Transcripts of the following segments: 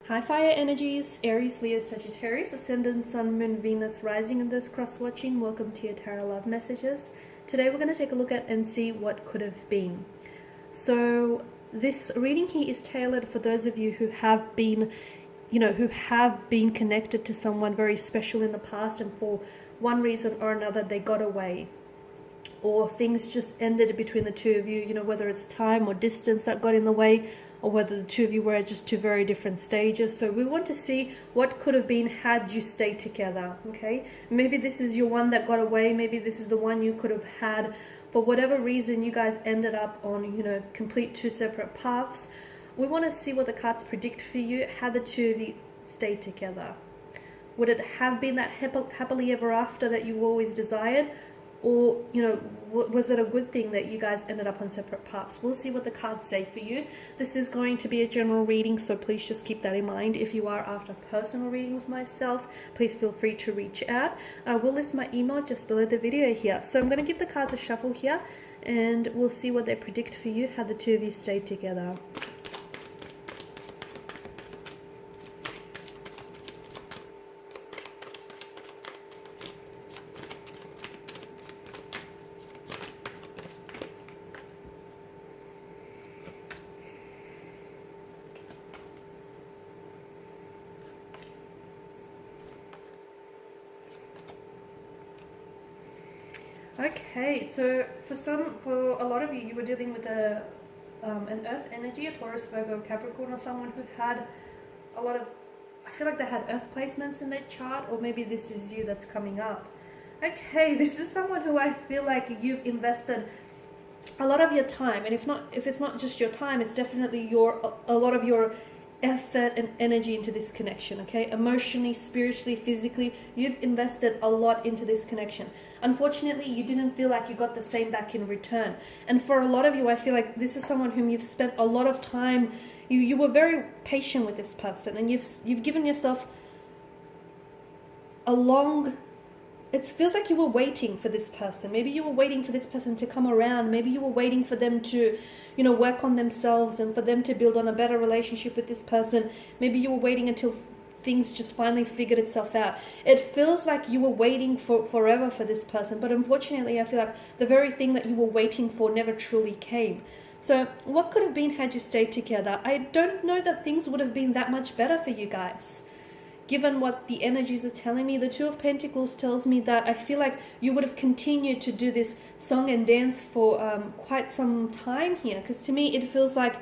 Hi fire energies, Aries, Leo, Sagittarius, Ascendant, Sun, Moon, Venus, Rising, and those cross-watching. Welcome to your Tarot Love Messages. Today we're going to take a look at and see what could have been. So this reading here is tailored for those of you who have been, who have been connected to someone very special in the past, and for one reason or another they got away. Or things just ended between the two of you, whether it's time or distance that got in the way, or whether the two of you were at just two very different stages. So we want to see what could have been had you stayed together, okay? Maybe this is your one that got away. Maybe this is the one you could have had. For whatever reason, you guys ended up on, complete two separate paths. We want to see what the cards predict for you, how the two of you stayed together. Would it have been that happily ever after that you always desired? Or, was it a good thing that you guys ended up on separate paths? We'll see what the cards say for you. This is going to be a general reading, so please just keep that in mind. If you are after personal reading with myself, please feel free to reach out. I will list my email just below the video here. So I'm going to give the cards a shuffle here, and we'll see what they predict for you, how the two of you stay together. Okay, so for a lot of you, you were dealing with an earth energy, a Taurus, Virgo, Capricorn, or someone who had a lot of, I feel like they had earth placements in their chart, or maybe this is you that's coming up. Okay, this is someone who I feel like you've invested a lot of your time, and if it's not just your time, it's definitely a lot of your effort and energy into this connection, okay? Emotionally, spiritually, physically, you've invested a lot into this connection. Unfortunately, you didn't feel like you got the same back in return. And for a lot of you, I feel like this is someone whom you've spent a lot of time, you were very patient with this person, and you've given yourself a long, it feels like you were waiting for this person. Maybe you were waiting for this person to come around. Maybe you were waiting for them to, work on themselves and for them to build on a better relationship with this person. Maybe you were waiting until things just finally figured itself out. It feels like you were waiting forever for this person, but unfortunately, I feel like the very thing that you were waiting for never truly came. So what could have been had you stayed together? I don't know that things would have been that much better for you guys. Given what the energies are telling me, the Two of Pentacles tells me that I feel like you would have continued to do this song and dance for quite some time here. Because to me, it feels like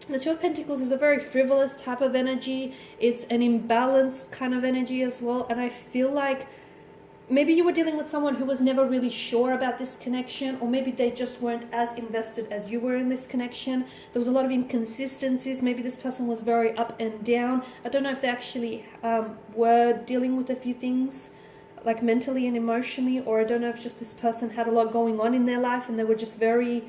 the Two of Pentacles is a very frivolous type of energy. It's an imbalanced kind of energy as well. And I feel like maybe you were dealing with someone who was never really sure about this connection, or maybe they just weren't as invested as you were in this connection. There was a lot of inconsistencies. Maybe this person was very up and down. I don't know if they actually were dealing with a few things, like mentally and emotionally, or I don't know if just this person had a lot going on in their life and they were just very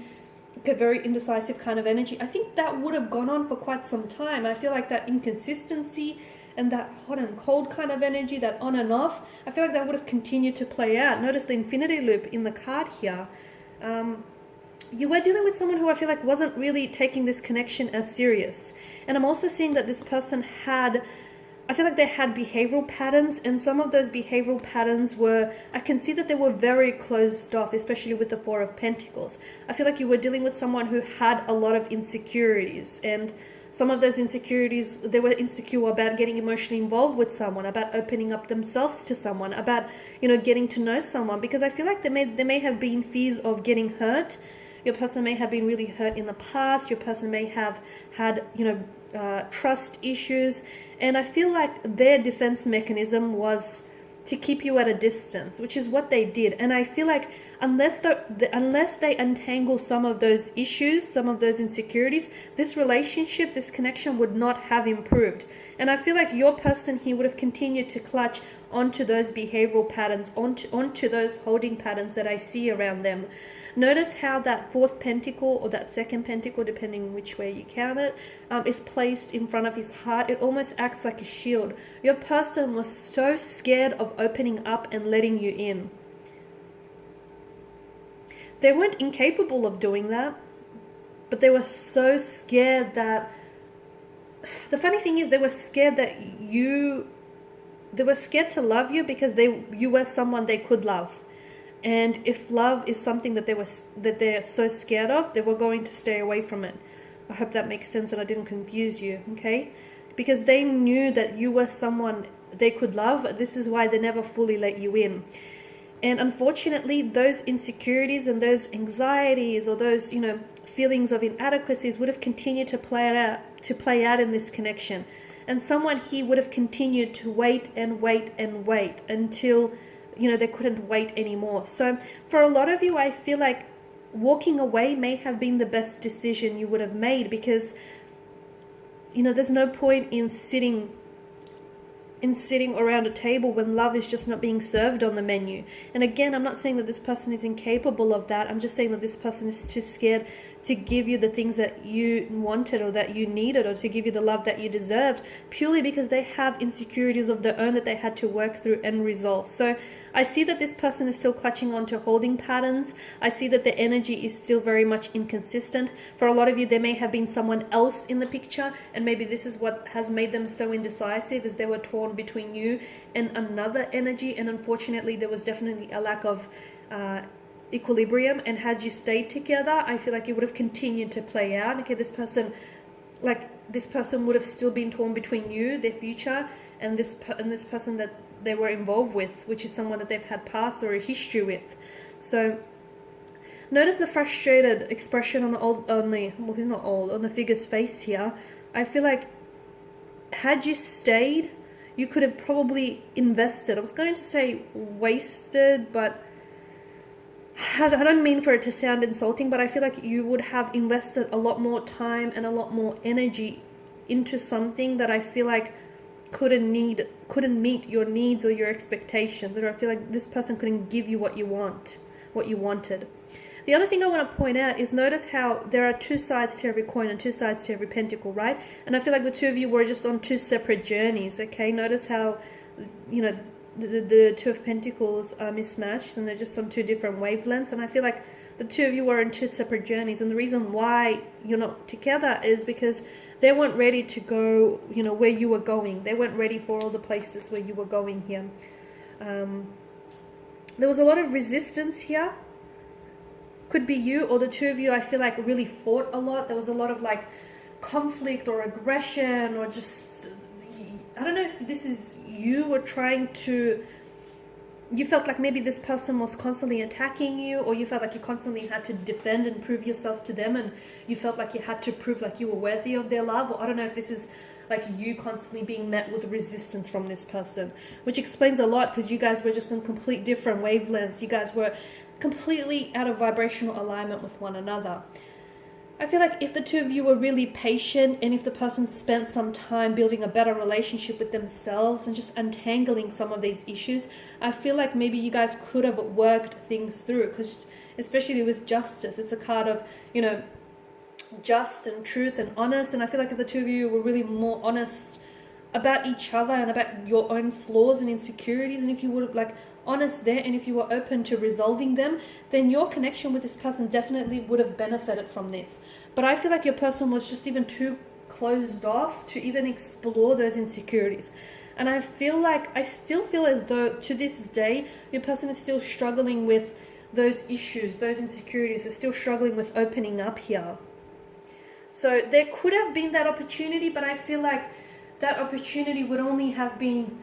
indecisive kind of energy. I think that would have gone on for quite some time. I feel like that inconsistency and that hot and cold kind of energy, that on and off, I feel like that would have continued to play out. Notice the infinity loop in the card here. You were dealing with someone who I feel like wasn't really taking this connection as serious. And I'm also seeing that this person I feel like they had behavioral patterns, and some of those behavioral patterns I can see that they were very closed off, especially with the Four of Pentacles. I feel like you were dealing with someone who had a lot of insecurities, and some of those insecurities, they were insecure about getting emotionally involved with someone, about opening up themselves to someone, about, getting to know someone, because I feel like there may have been fears of getting hurt. Your person may have been really hurt in the past. Your person may have had, trust issues. And I feel like their defense mechanism was to keep you at a distance, which is what they did. And I feel like unless they untangle some of those issues, some of those insecurities, this relationship, this connection would not have improved. And I feel like your person here would have continued to clutch onto those behavioral patterns, onto those holding patterns that I see around them. Notice how that fourth pentacle, or that second pentacle, depending which way you count it, is placed in front of his heart. It almost acts like a shield. Your person was so scared of opening up and letting you in. They weren't incapable of doing that, but they were so scared that the funny thing is they were scared that they were scared to love you because you were someone they could love. And if love is something that they're so scared of, they were going to stay away from it. I hope that makes sense and I didn't confuse you, okay? Because they knew that you were someone they could love. This is why they never fully let you in. And unfortunately, those insecurities and those anxieties or those, feelings of inadequacies would have continued to play out in this connection. And someone here would have continued to wait and wait and wait until, they couldn't wait anymore. So for a lot of you, I feel like walking away may have been the best decision you would have made, because, there's no point in sitting around a table when love is just not being served on the menu. And again, I'm not saying that this person is incapable of that. I'm just saying that this person is too scared to give you the things that you wanted or that you needed, or to give you the love that you deserved, purely because they have insecurities of their own that they had to work through and resolve. So I see that this person is still clutching on to holding patterns. I see that the energy is still very much inconsistent. For a lot of you, there may have been someone else in the picture, and maybe this is what has made them so indecisive, as they were torn between you and another energy. And unfortunately, there was definitely a lack of equilibrium, and had you stayed together, I feel like it would have continued to play out. Okay, this person would have still been torn between you, their future, and this person that they were involved with, which is someone that they've had past or a history with. So notice the frustrated expression on the figure's face here. I feel like had you stayed, you could have probably invested. I was going to say wasted, but I don't mean for it to sound insulting, but I feel like you would have invested a lot more time and a lot more energy into something that I feel like couldn't meet your needs or your expectations, or I feel like this person couldn't give you what you wanted. The other thing I want to point out is, notice how there are two sides to every coin and two sides to every pentacle, right? And I feel like the two of you were just on two separate journeys, okay? Notice how, the Two of Pentacles are mismatched and they're just on two different wavelengths. And I feel like the two of you are on two separate journeys. And the reason why you're not together is because they weren't ready to go, where you were going. They weren't ready for all the places where you were going here. There was a lot of resistance here. Could be you or the two of you, I feel like, really fought a lot. There was a lot of conflict or aggression, or just, I don't know if this is you were you felt like maybe this person was constantly attacking you, or you felt like you constantly had to defend and prove yourself to them, and you felt like you had to prove like you were worthy of their love. Or I don't know if this is like you constantly being met with resistance from this person, which explains a lot, because you guys were just in complete different wavelengths. You guys were completely out of vibrational alignment with one another. I feel like if the two of you were really patient, and if the person spent some time building a better relationship with themselves and just untangling some of these issues, I feel like maybe you guys could have worked things through. Because especially with justice, it's a card of, just and truth and honest. And I feel like if the two of you were really more honest about each other and about your own flaws and insecurities, and if you were honest there, and if you were open to resolving them, then your connection with this person definitely would have benefited from this. But I feel like your person was just even too closed off to even explore those insecurities. And I still feel as though to this day your person is still struggling with those issues, those insecurities. They're still struggling with opening up here. So there could have been that opportunity, but I feel like that opportunity would only have been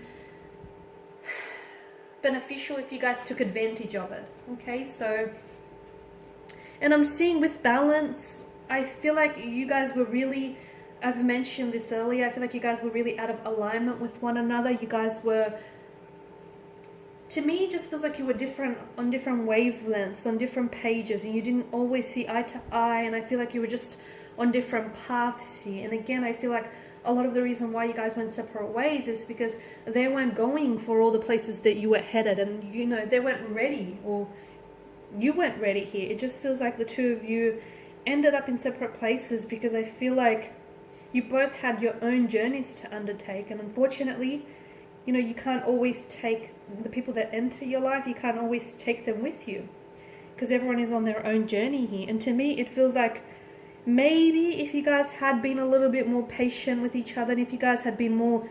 beneficial if you guys took advantage of it. Okay, so, and I'm seeing with balance, I feel like you guys were really, I've mentioned this earlier, I feel like you guys were really out of alignment with one another. You guys were, to me, it just feels like you were on different wavelengths, on different pages, and you didn't always see eye to eye. And I feel like you were just on different paths here. And again, I feel like a lot of the reason why you guys went separate ways is because they weren't going for all the places that you were headed, and they weren't ready, or you weren't ready here. It just feels like the two of you ended up in separate places because I feel like you both had your own journeys to undertake. And unfortunately, you can't always take the people that enter your life, you can't always take them with you, because everyone is on their own journey here. And to me, it feels like maybe if you guys had been a little bit more patient with each other, and if you guys had been more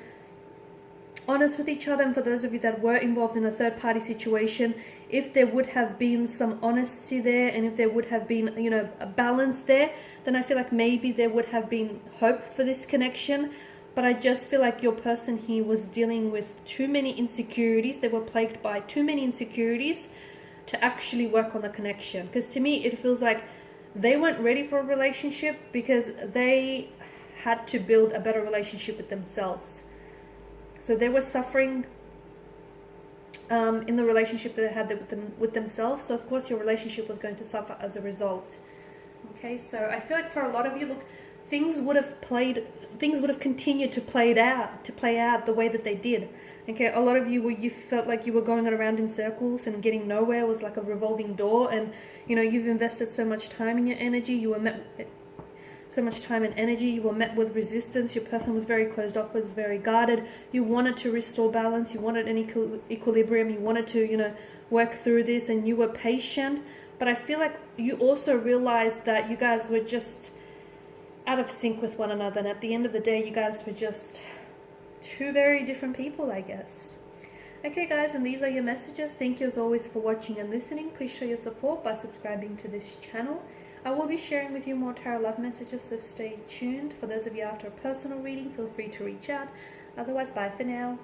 honest with each other, and for those of you that were involved in a third-party situation, if there would have been some honesty there, and if there would have been, you know, a balance there, then I feel like maybe there would have been hope for this connection. But I just feel like your person here was dealing with too many insecurities. They were plagued by too many insecurities to actually work on the connection. Because to me, it feels like they weren't ready for a relationship because they had to build a better relationship with themselves. So they were suffering in the relationship that they had with themselves. So of course your relationship was going to suffer as a result. Okay, so I feel like for a lot of you, look, things would have continued to play out the way that they did. Okay, a lot of you you felt like you were going around in circles and getting nowhere. It was like a revolving door, and you know, you've invested so much time in your energy. You were met so much time and energy, you were met with resistance. Your person was very closed off, was very guarded. You wanted to restore balance, you wanted an equilibrium, you wanted to, you know, work through this, and you were patient. But I feel like you also realized that you guys were just out of sync with one another, and at the end of the day, you guys were just two very different people, I guess. Okay guys, and these are your messages. Thank you as always for watching and listening. Please show your support by subscribing to this channel. I will be sharing with you more tarot love messages, so stay tuned. For those of you after a personal reading, feel free to reach out. Otherwise, bye for now.